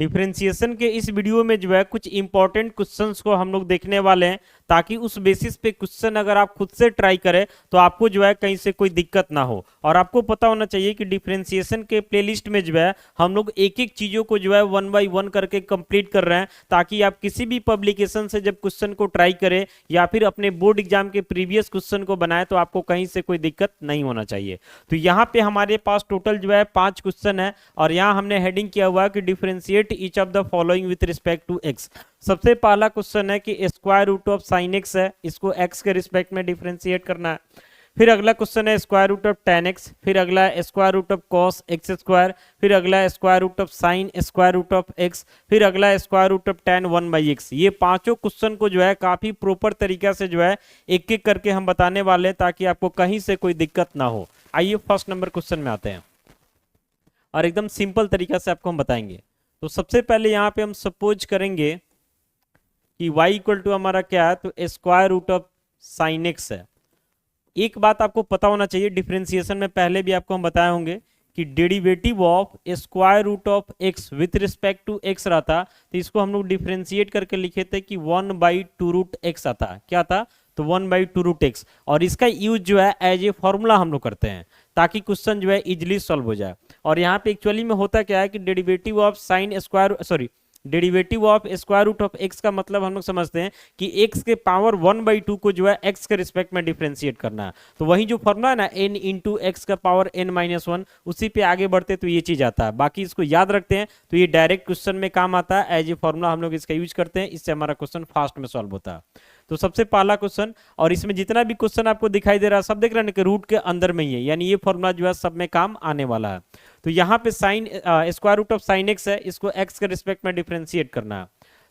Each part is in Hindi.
डिफरेंशिएशन के इस वीडियो में जो है कुछ इंपॉर्टेंट क्वेश्चंस को हम लोग देखने वाले हैं, ताकि उस बेसिस पे क्वेश्चन अगर आप खुद से ट्राई करें तो आपको जो है कहीं से कोई दिक्कत ना हो। और आपको पता होना चाहिए कि डिफरेंशिएशन के प्लेलिस्ट में जो है हम लोग एक एक चीजों को जो है 1 बाय 1 करके कंप्लीट कर रहे हैं, ताकि आप किसी भी पब्लिकेशन से जब क्वेश्चन को ट्राई करें या फिर अपने बोर्ड एग्जाम के प्रीवियस क्वेश्चन को बनाए तो आपको कहीं से कोई दिक्कत नहीं होना चाहिए। तो यहाँ पे हमारे पास टोटल जो है 5 क्वेश्चन है, और यहाँ हमने हेडिंग किया हुआ है कि differentiate each of the following with respect to x. सबसे पहला क्वेश्चन है कि square root of sine x है, इसको एक्स के रिस्पेक्ट में डिफरेंशिएट करना है। फिर अगला क्वेश्चन है square root of tan x, फिर अगला है square root of cos x square, फिर अगला है square root of sine square root of x, फिर अगला है square root of ten 1/x। ये पांचों क्वेश्चन को जो है काफी प्रॉपर तरीका से जो है एक एक करके हम बताने वाले हैं, ताकि आपको कहीं से कोई दिक्कत ना हो। आइए फर्स्ट नंबर क्वेश्चन में आते हैं और एकदम सिंपल तरीका से आपको हम बताएंगे। तो सबसे पहले यहाँ पे हम सपोज करेंगे कि y इक्वल टू हमारा क्या है, तो square root of sine x है। एक बात आपको पता होना चाहिए, डिफरेंशिएशन में पहले भी आपको हम बताए होंगे कि derivative of square root of x with respect to x रहता, तो इसको हम लोग डिफरेंशिएट करके लिखे थे कि 1/2 रूट एक्स आता। क्या था? तो 1/2 रूट एक्स। और इसका यूज जो है एज ए फॉर्मूला हम लोग करते हैं, ताकि क्वेश्चन जो है इजिली सॉल्व हो जाए। और यहाँ पे एक्चुअली में होता क्या है कि derivative of sine square derivative of square root of x का मतलब हम लोग समझते हैं कि एक्स के पावर 1/2 को जो है एक्स के रिस्पेक्ट में डिफरेंशिएट करना है। तो वही जो फॉर्मूला है ना, n इंटू एक्स का पावर n-1, उसी पे आगे बढ़ते तो ये चीज आता है। बाकी इसको याद रखते हैं तो ये डायरेक्ट क्वेश्चन में काम आता है, एज ए फॉर्मूला हम लोग इसका यूज करते हैं, इससे हमारा क्वेश्चन फास्ट में सॉल्व होता है। तो सबसे पहला क्वेश्चन, और इसमें जितना भी क्वेश्चन आपको दिखाई दे रहा है सब देख रहे हैं कि रूट के अंदर में ही है, यानी ये फॉर्मूला जो है सब में काम आने वाला है। तो यहाँ पे sine square root of sine x है, इसको एक्स के रिस्पेक्ट में डिफरेंशिएट करना है।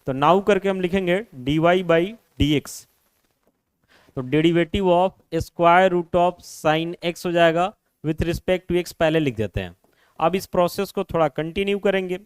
तो नाउ करके हम लिखेंगे dy/dx। तो derivative of square root of sine x हो जाएगा विथ रिस्पेक्ट टू एक्स, पहले लिख देते हैं। अब इस प्रोसेस को थोड़ा कंटिन्यू करेंगे।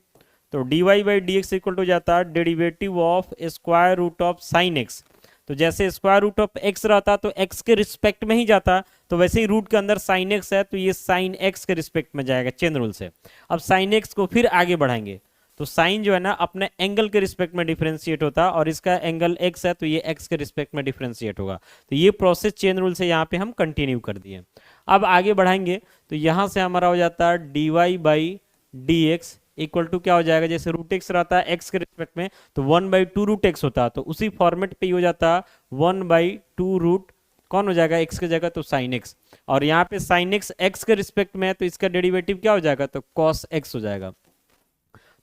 तो dy/dx इक्वल टू जाता है derivative of square root of sine x. तो जैसे स्क्वायर रूट ऑफ एक्स रहता तो एक्स के रिस्पेक्ट में ही जाता, तो वैसे ही रूट के अंदर साइन एक्स है तो ये साइन एक्स के रिस्पेक्ट में जाएगा चेन रूल से। अब साइन एक्स को फिर आगे बढ़ाएंगे, तो साइन जो है ना अपने एंगल के रिस्पेक्ट में डिफरेंशिएट होता है, और इसका एंगल एक्स है तो ये एक्स के रिस्पेक्ट में डिफरेंशिएट होगा। तो ये प्रोसेस चेन रूल से यहाँ पे हम कंटिन्यू कर दिए। अब आगे बढ़ाएंगे तो यहाँ से हमारा हो जाता है dy/dx इक्वल टू क्या हो जाएगा, जैसे रूट एक्स रहता है एक्स के रिस्पेक्ट में तो 1/2 रूट एक्स होता है, तो उसी फॉर्मेट पे ही हो जाता 1/2 रूट कौन हो जाएगा एक्स की जगह, तो साइन एक्स। और यहाँ पे साइन एक्स एक्स के रिस्पेक्ट में है तो इसका डेरिवेटिव क्या हो जाएगा, तो कॉस एक्स हो जाएगा।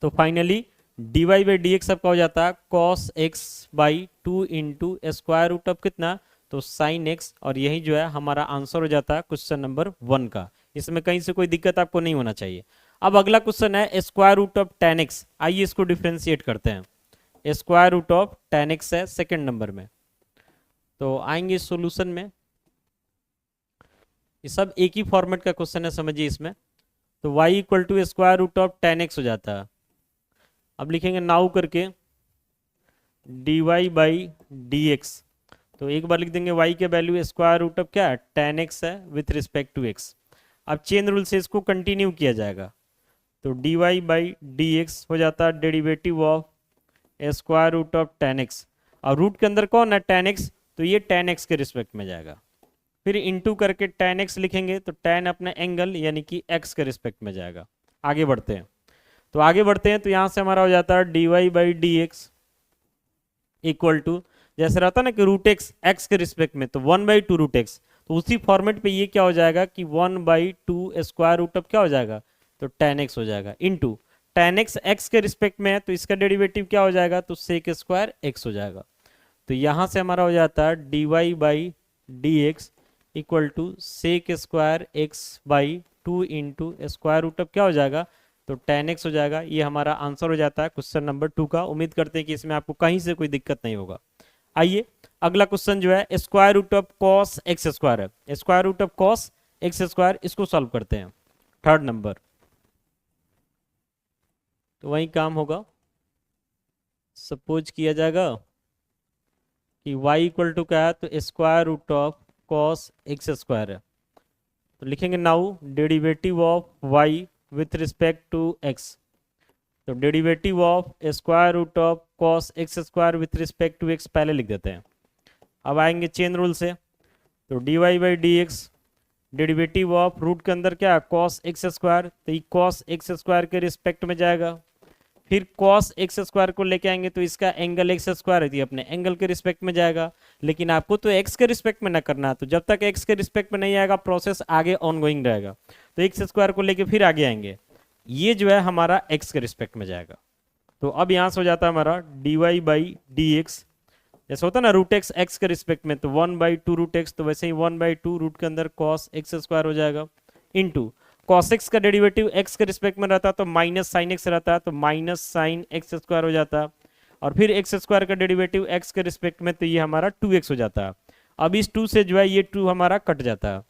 तो फाइनली dy/dx आपका हो जाता है cos x/2 into square root of कितना, तो साइन एक्स। और यही जो है हमारा आंसर हो जाता है क्वेश्चन नंबर 1 का। इसमें कहीं से कोई दिक्कत आपको नहीं होना चाहिए। अब अगला क्वेश्चन है square root of tan x. आइए इसको डिफरेंशिएट करते हैं। Square root of tan x है सेकेंड नंबर में। तो आएंगे सॉल्यूशन में, ये सब एक ही फॉर्मेट का क्वेश्चन है, समझिए इसमें। तो y equal to square root of tan x हो जाता है। अब लिखेंगे नाउ करके dy/dx। तो एक बार लिख देंगे y के वैल्यू स्क्वायर रूट ऑफ क्या है, टेन एक्स है विथ रिस्पेक्ट टू x। अब चेन रूल से इसको कंटिन्यू किया जाएगा। तो dy/dx हो जाता है derivative of square root of tan x, और रूट के अंदर कौन है, टेन एक्स, तो ये टेन एक्स के रिस्पेक्ट में जाएगा। फिर इंटू करके टेन एक्स लिखेंगे तो टेन अपने एंगल यानी कि एक्स के रिस्पेक्ट में जाएगा। आगे बढ़ते हैं, तो यहाँ से हमारा हो जाता है dy/dx इक्वल टू, जैसे रहता ना कि रूट एक्स एक्स के रिस्पेक्ट में तो 1/2 रूट एक्स, तो उसी फॉर्मेट पे ये क्या हो जाएगा कि 1/2 स्क्वायर रूट ऑफ क्या हो जाएगा, तो टेन एक्स हो जाएगा इंटू टेन एक्स एक्स के रिस्पेक्ट में है तो इसका डेरिवेटिव क्या हो जाएगा, तो सेक स्क्वायर एक्स हो जाएगा। तो यहाँ से हमारा हो जाता है dy/dx equal to sec square x/2 into square root of क्या हो जाएगा, तो टेन एक्स हो जाएगा। ये हमारा आंसर हो जाता है क्वेश्चन नंबर 2 का। उम्मीद करते हैं कि इसमें आपको कहीं से कोई दिक्कत नहीं होगा। आइए अगला क्वेश्चन जो है square root of cos x square है। Square root of cos x square, इसको सॉल्व करते हैं थर्ड नंबर। तो वही काम होगा, सपोज किया जाएगा कि y इक्वल टू क्या है, तो square root of cos x square है। तो लिखेंगे now derivative of y with respect to x। तो derivative of square root of cos x square with respect to x पहले लिख देते हैं। अब आएंगे चेन रूल से, तो D Y by D X derivative of root के अंदर क्या कॉस एक्स स्क्वायर, तो ये कॉस एक्स स्क्वायर के रिस्पेक्ट में जाएगा। फिर कॉस एक्स स्क्वायर को लेके आएंगे तो इसका एंगल एक्स स्क्वायर है, अपने एंगल के रिस्पेक्ट में जाएगा। लेकिन आपको तो एक्स के रिस्पेक्ट में ना करना है, तो जब तक एक्स के रिस्पेक्ट में नहीं आएगा प्रोसेस आगे ऑनगोइंग रहेगा। तो एक्स स्क्वायर को लेके फिर आगे आएंगे, ये जो है हमारा एक्स के रिस्पेक्ट में जाएगा। तो अब यहाँ से हो जाता है हमारा D Y by D X, जैसे होता है ना रूट एक्स एक्स के रिस्पेक्ट में, तो 1/2 रूट एक्स, तो वैसे ही 1/2 रूट के अंदर कॉस एक्स स्क्वायर हो जाएगा, इनटू कॉस एक्स का डेरिवेटिव एक्स के रिस्पेक्ट में रहता है तो माइनस साइन एक्स रहता है, तो माइनस साइन एक्स स्क्वायर हो जाता है। और फिर एक्स स्क्वायर का डेरिवेटिव एक्स के रिस्पेक्ट में, तो ये हमारा 2x हो जाता है। अब इस 2 से जो है ये 2 हमारा कट जाता है।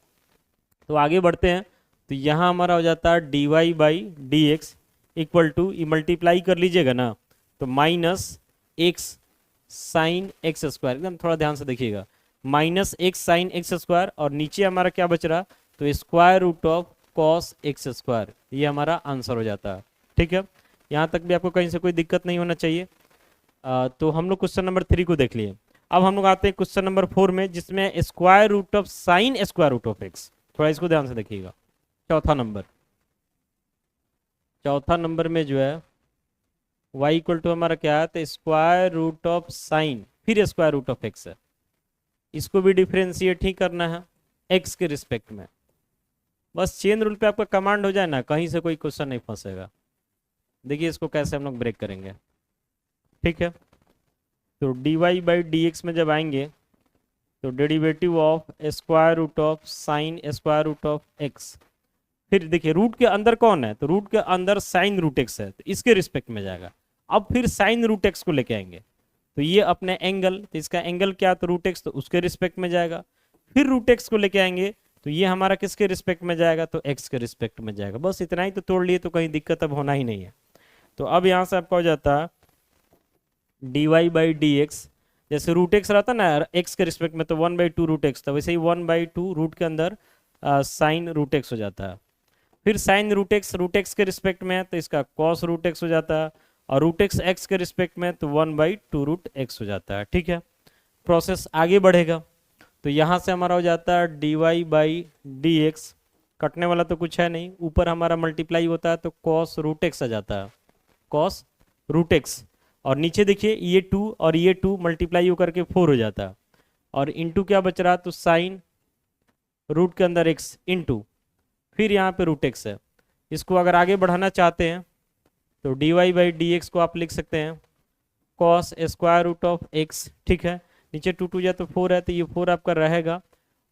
तो आगे बढ़ते हैं, तो यहाँ हमारा हो जाता है D Y by D X equal to, ये मल्टीप्लाई कर लीजिएगा ना, तो minus x sine x square, एकदम थोड़ा ध्यान से देखिएगा, minus x sine x square, और नीचे हमारा क्या बच रहा, तो square root of cos x square, ये हमारा आंसर हो जाता है। ठीक है, यहाँ तक भी आपको कहीं से कोई दिक्कत नहीं होना चाहिए। तो हम लोग क्वेश्चन नंबर 3 को देख लिए। अब हम लोग आते हैं क्वेश्चन नंबर 4 में, जिसमें square root of sine square root of x. थोड़ा इसको ध्यान से देखिएगा, चौथा नंबर में जो है y इक्वल टू हमारा क्या है, तो स्क्वायर रूट ऑफ साइन फिर स्क्वायर रूट ऑफ एक्स है। इसको भी डिफ्रेंशिएट ही करना है x के रिस्पेक्ट में। बस चेन रूल पे आपका कमांड हो जाए ना, कहीं से कोई क्वेश्चन नहीं फंसेगा। देखिए इसको कैसे हम लोग ब्रेक करेंगे। ठीक है, तो D Y by D X में जब आएंगे तो derivative of square root of sine square root of x, फिर देखिए रूट के अंदर कौन है, तो रूट के अंदर साइन रूट एक्स है, तो इसके रिस्पेक्ट में जाएगा। अब फिर साइन रूट एक्स को लेके आएंगे, तो ये अपने एंगल, तो इसका एंगल क्या, तो रूट एक्स, तो उसके रिस्पेक्ट में जाएगा। फिर रूट एक्स को लेके आएंगे तो ये हमारा किसके रिस्पेक्ट में जाएगा, तो एक्स के रिस्पेक्ट में जाएगा। बस इतना ही तो तोड़ लिए, तो कहीं दिक्कत अब होना ही नहीं है। तो अब यहाँ से आपका हो जाता है D Y by D X, जैसे रूट एक्स रहता ना एक्स के रिस्पेक्ट में, तो 1/2 रूट एक्स था, वैसे ही 1/2 रूट के अंदर साइन रूट एक्स हो जाता है। फिर साइन रूट एक्स के रिस्पेक्ट में है, तो इसका कॉस रूट एक्स हो जाता है, और रूट एक्स एक्स के रिस्पेक्ट में, तो 1/2 रूट एक्स हो जाता है। ठीक है, प्रोसेस आगे बढ़ेगा। तो यहाँ से हमारा हो जाता है D Y by D X, कटने वाला तो कुछ है नहीं, ऊपर हमारा मल्टीप्लाई होता है तो कॉस रूट एक्स आ जाता है, कॉस रूट एक्स, और नीचे देखिए ये 2 और ये 2 मल्टीप्लाई होकर के 4 हो जाता है, और इंटू क्या बच रहा, तो साइन रूट के अंदर एक्स इंटू फिर यहाँ पे रूट एक्स है। इसको अगर आगे बढ़ाना चाहते हैं तो D Y by D x को आप लिख सकते हैं cos square root of x. ठीक है, नीचे 2 2 या तो 4 है, तो ये 4 आपका रहेगा,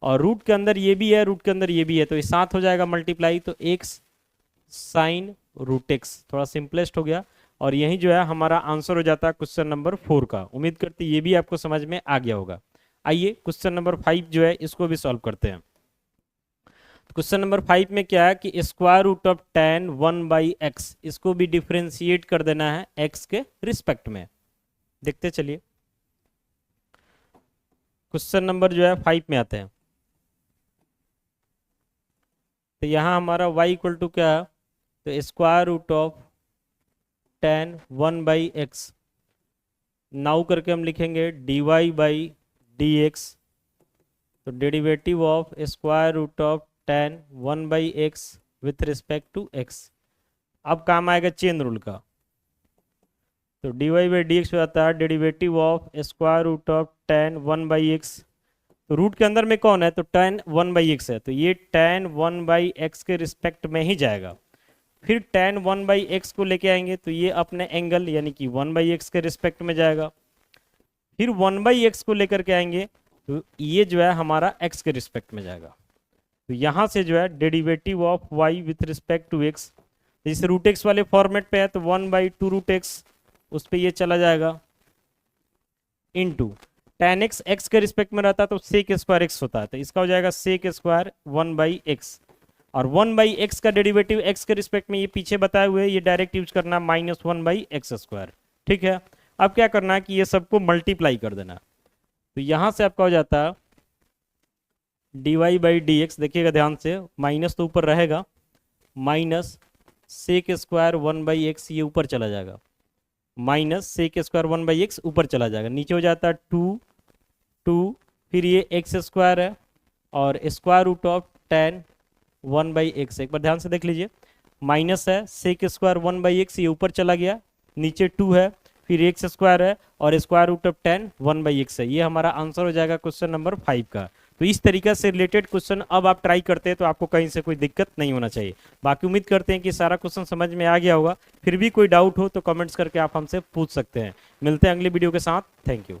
और रूट के अंदर ये भी है, रूट के अंदर ये भी है, तो ये साथ हो जाएगा मल्टीप्लाई, तो एक्स साइन रूट एक्स, थोड़ा सिंपलेस्ट हो गया। और यही जो है हमारा आंसर हो जाता है क्वेश्चन नंबर 4 का। उम्मीद करती ये भी आपको समझ में आ गया होगा। आइए क्वेश्चन नंबर 5 जो है इसको भी सॉल्व करते हैं। क्वेश्चन नंबर 5 में क्या है कि square root of tan 1/x, इसको भी डिफ्रेंशिएट कर देना है x के रिस्पेक्ट में। देखते चलिए, क्वेश्चन नंबर जो है 5 में आते हैं। तो यहाँ हमारा y इक्वल टू क्या है, तो square root of tan 1/x, now करके हम लिखेंगे d Y by D x, तो derivative of square root of tan 1/x with respect to x। अब काम आएगा चेन रूल का, तो D Y by D x हो जाता है derivative of square root of tan 1/x, तो रूट के अंदर में कौन है, तो tan 1/x है, तो ये tan 1/x के रिस्पेक्ट में ही जाएगा। फिर tan 1/x को लेके आएंगे तो ये अपने एंगल यानी कि 1/x के रिस्पेक्ट में जाएगा। फिर 1/x को लेकर के आएंगे तो ये जो है हमारा x के रिस्पेक्ट में जाएगा। तो यहाँ से जो है derivative of y with respect to x, जैसे रूट एक्स वाले फॉर्मेट पे है तो 1/2 रूट एक्स उस पर ये चला जाएगा, इनटू tan x x के रिस्पेक्ट में रहता है तो sec स्क्वायर x होता है, तो इसका हो जाएगा sec स्क्वायर 1/x, और 1/x का डेरिवेटिव x के रिस्पेक्ट में ये पीछे बताए हुए ये डायरेक्ट यूज करना -1/x²। ठीक है, अब क्या करना है कि ये सबको मल्टीप्लाई कर देना, तो यहाँ से आपका हो जाता है D Y by D x, देखिएगा ध्यान से, माइनस तो ऊपर रहेगा, माइनस सेक स्क्वायर 1/x ये ऊपर चला जाएगा, माइनस सेक स्क्वायर 1/x ऊपर चला जाएगा, नीचे हो जाता है 2 2, फिर ये एक्स स्क्वायर है और स्क्वायर रूट ऑफ 10 1/x। एक बार ध्यान से देख लीजिए, माइनस है सेक स्क्वायर 1/x ये ऊपर चला गया, नीचे 2 है, फिर एक्स स्क्वायर है और स्क्वायर रूट ऑफ 10 1/x है। ये हमारा आंसर हो जाएगा क्वेश्चन नंबर 5 का। तो इस तरीके से रिलेटेड क्वेश्चन अब आप ट्राई करते हैं तो आपको कहीं से कोई दिक्कत नहीं होना चाहिए। बाकी उम्मीद करते हैं कि सारा क्वेश्चन समझ में आ गया होगा। फिर भी कोई डाउट हो तो कमेंट्स करके आप हमसे पूछ सकते हैं। मिलते हैं अगली वीडियो के साथ। Thank you.